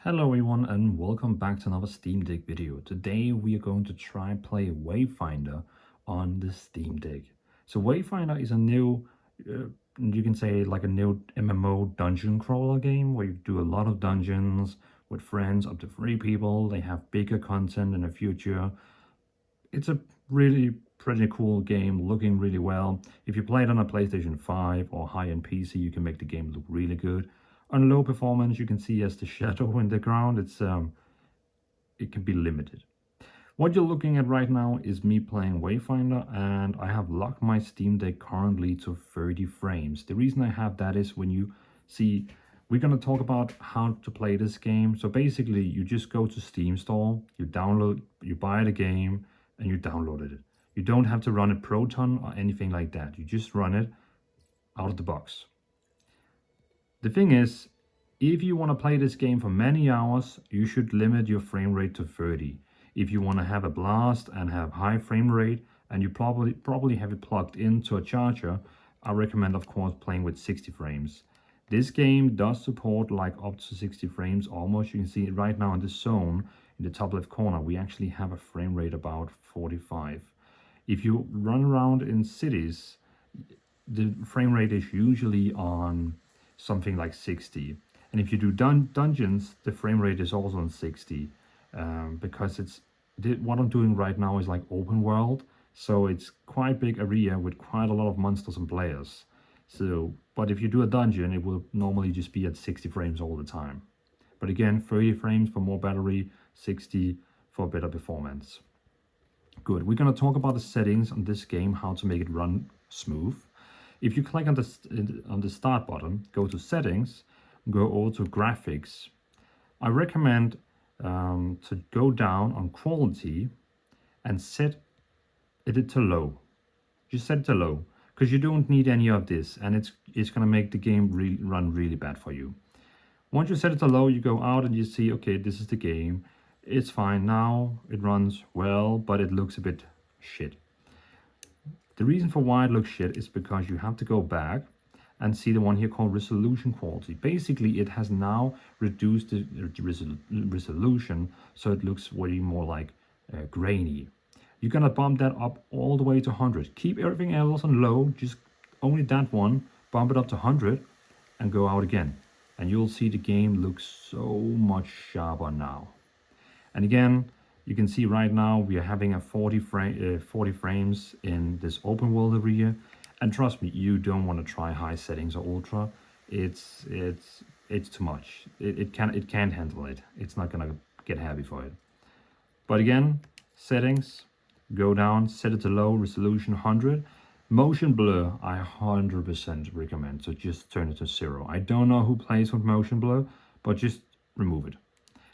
Hello everyone and welcome back to another Steam Deck video. Today we are going to try and play Wayfinder on the Steam Deck. So Wayfinder is a new, you can say like a new MMO dungeon crawler game where you do a lot of dungeons with friends, up to 3 people. They have bigger content in the future. It's a really pretty cool game, looking really well. If you play it on a PlayStation 5 or high-end PC, you can make the game look really good. On low performance, you can see as the shadow in the ground, it can be limited. What you're looking at right now is me playing Wayfinder, and I have locked my Steam Deck currently to 30 frames. The reason I have that is when you see, we're going to talk about how to play this game. So basically, you just go to Steam Store, you buy the game, and you downloaded it. You don't have to run a Proton or anything like that. You just run it out of the box. The thing is, if you want to play this game for many hours, you should limit your frame rate to 30. If you want to have a blast and have high frame rate, and you probably have it plugged into a charger, I recommend of course playing with 60 frames. This game does support like up to 60 frames almost. You can see it right now in the zone in the top left corner. We actually have a frame rate about 45. If you run around in cities, the frame rate is usually on something like 60. And if you do dungeons, the frame rate is also on 60, because what I'm doing right now is like open world, so it's quite big area with quite a lot of monsters and players. So, but if you do a dungeon, it will normally just be at 60 frames all the time. But again, 30 frames for more battery, 60 for better performance. Good. We're going to talk about the settings on this game, how to make it run smooth. If you click on the start button, go to settings, go over to graphics. I recommend to go down on quality and set it to low. Just set it to low because you don't need any of this, and it's going to make the game run really bad for you. Once you set it to low, you go out and you see, okay, this is the game. It's fine now. It runs well, but it looks a bit shit. The reason for why it looks shit is because you have to go back and see the one here called resolution quality. Basically, it has now reduced the resolution, so it looks way more like grainy. You're gonna bump that up all the way to 100. Keep everything else on low, just only that one, bump it up to 100 and go out again. And you'll see the game looks so much sharper now. And again, you can see right now we are having a 40 frames in this open world area, and trust me, you don't want to try high settings or ultra. It's too much. It can't handle it. It's not gonna get happy for it. But again, settings, go down, set it to low, resolution 100. Motion blur, I 100% recommend. So just turn it to 0. I don't know who plays with motion blur, but just remove it.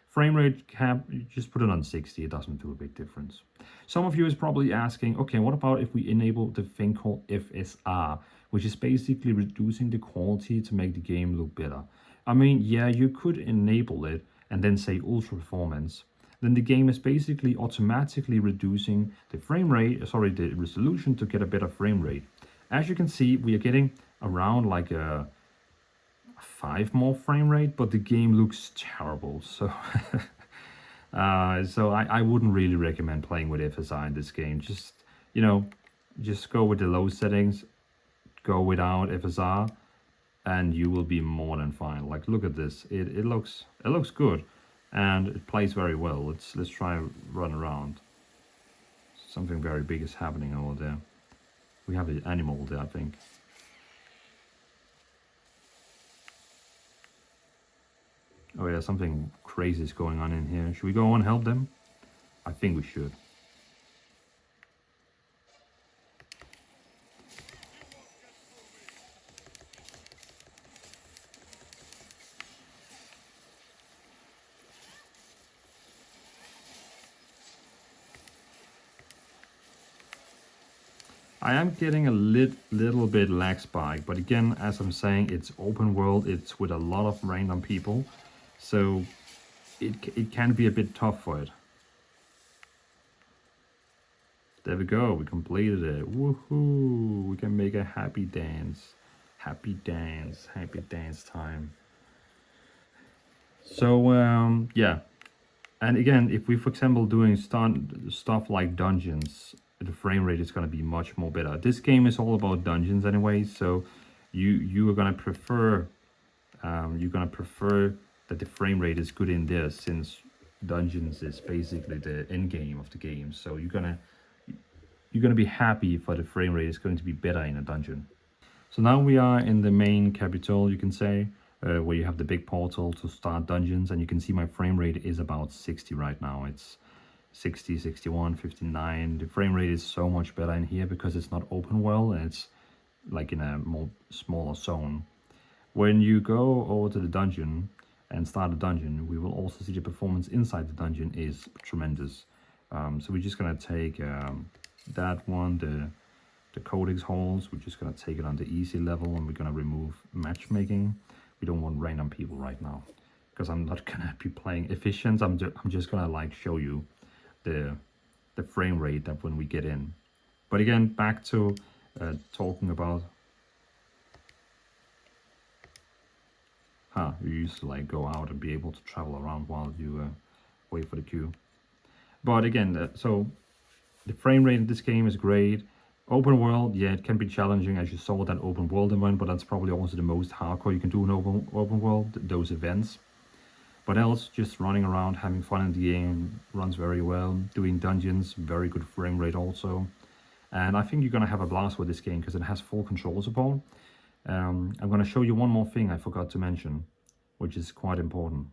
Frame rate cap, you just put it on 60, it doesn't do a big difference. Some of you is probably asking, okay, what about if we enable the thing called FSR, which is basically reducing the quality to make the game look better? I mean, yeah, you could enable it and then say ultra performance. Then the game is basically automatically reducing the the resolution to get a better frame rate. As you can see, we are getting around like a 5 more frame rate, but the game looks terrible. So I wouldn't really recommend playing with FSR in this game. Just, just go with the low settings, go without FSR, and you will be more than fine. Like, look at this. It looks good, and it plays very well. Let's try and run around. Something very big is happening over there. We have an animal there, I think. Oh yeah, something crazy is going on in here. Should we go and help them? I think we should. I am getting a little bit lag spike, but again, as I'm saying, it's open world, it's with a lot of random people, so it can be a bit tough for it. There we go, we completed it. Woohoo! We can make a happy dance. Happy dance time. So yeah, and again, if we, for example, doing stuff like dungeons, the frame rate is going to be much more better. This game is all about dungeons anyway, so you are going to prefer that the frame rate is good in this, since dungeons is basically the end game of the game. So you're gonna be happy for the frame rate is going to be better in a dungeon. So now we are in the main capital, you can say, where you have the big portal to start dungeons, and you can see my frame rate is about 60 right now. It's 60, 61, 59. The frame rate is so much better in here because it's not open world and it's like in a more smaller zone. When you go over to the dungeon and start a dungeon, we will also see the performance inside the dungeon is tremendous. So we're just gonna take that one, the codex halls. We're just gonna take it on the easy level, and we're gonna remove matchmaking. We don't want random people right now because I'm not gonna be playing efficient. I'm just gonna like show you the frame rate that when we get in. But again, back to talking about you used to like go out and be able to travel around while you wait for the queue. But again, so the frame rate in this game is great. Open world, yeah, it can be challenging, as you saw that open world event, but that's probably also the most hardcore you can do in open world, those events. But else, just running around, having fun in the game, runs very well. Doing dungeons, very good frame rate also. And I think you're gonna have a blast with this game because it has full control support. I'm gonna show you one more thing I forgot to mention, which is quite important.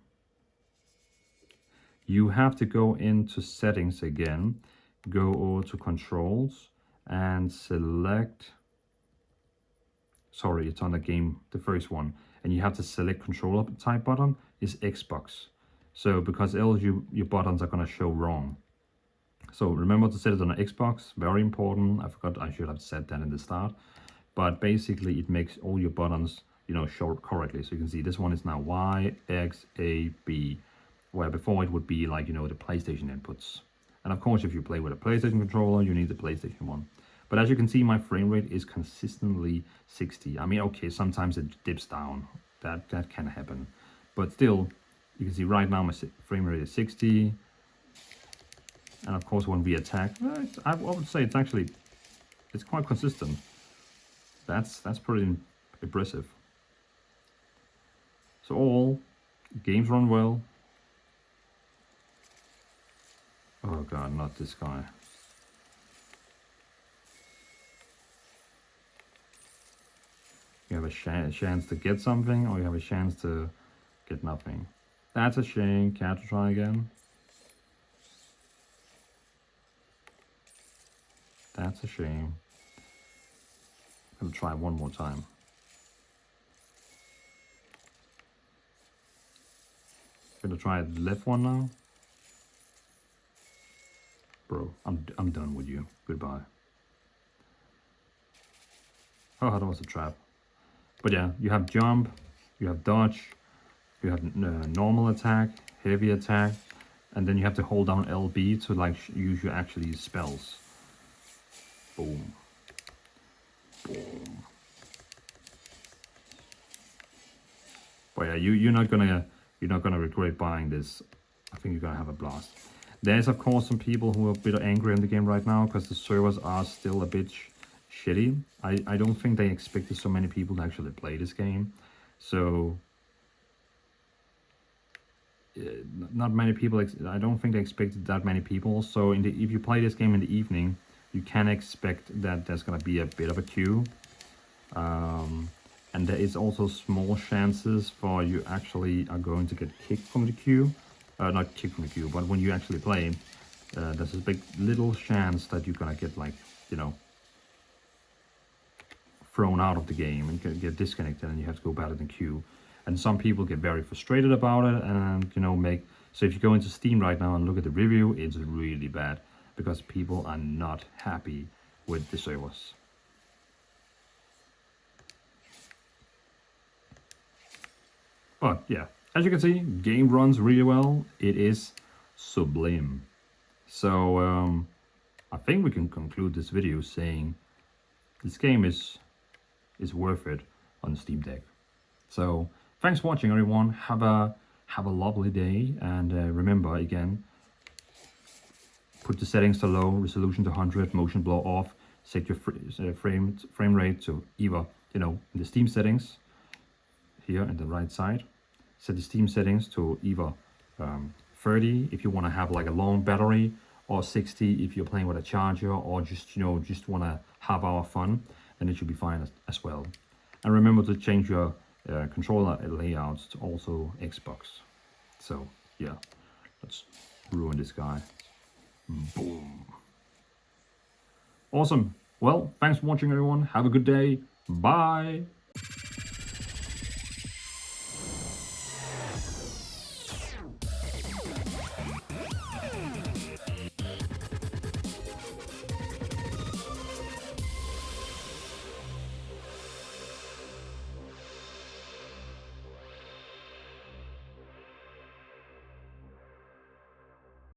You have to go into settings again, go over to controls and select, sorry, it's on the game, the first one, and you have to select controller type button is Xbox. So because else your buttons are gonna show wrong. So remember to set it on an Xbox, very important. I forgot I should have said that in the start. But basically it makes all your buttons, you know, show correctly. So you can see this one is now Y, X, A, B, where before it would be like, you know, the PlayStation inputs. And of course, if you play with a PlayStation controller, you need the PlayStation one. But as you can see, my frame rate is consistently 60. I mean, okay, sometimes it dips down. That can happen. But still, you can see right now my frame rate is 60. And of course, when we attack, I would say it's quite consistent. That's pretty impressive. So all games run well. Oh god, not this guy. You have a chance to get something, or you have a chance to get nothing. That's a shame. Care to try again? That's a shame. I'm gonna try one more time. Gonna try the left one now. Bro, I'm done with you. Goodbye. Oh, that was a trap. But yeah, you have jump, you have dodge, you have normal attack, heavy attack, and then you have to hold down LB to like use your actually spells. Boom. Boom. But yeah, you're not gonna regret buying this. I think you're gonna have a blast. There's of course some people who are a bit angry in the game right now because the servers are still a bit shitty. I don't think they expected so many people to actually play this game. So not many people, I don't think they expected that many people. So if you play this game in the evening, you can expect that there's gonna be a bit of a queue. And there is also small chances for you actually are going to get kicked from the queue. Not kicked from the queue, but when you actually play, there's a big little chance that you're gonna get like, you know, thrown out of the game and get disconnected, and you have to go back in the queue. And some people get very frustrated about it, and you know, so if you go into Steam right now and look at the review, it's really bad because people are not happy with the servers. But yeah, as you can see, game runs really well. It is sublime. So I think we can conclude this video saying this game is worth it on Steam Deck. So thanks for watching, everyone. Have have a lovely day, and remember again, put the settings to low, resolution to 100, motion blur off, set your frame rate to either, you know, the Steam settings here on the right side, set the Steam settings to either 30 if you want to have like a long battery, or 60 if you're playing with a charger, or just, you know, just want to have our fun, then it should be fine as well. And remember to change your controller layouts to also Xbox. So yeah, let's ruin this guy. Boom. Awesome. Well, thanks for watching, everyone. Have a good day. Bye.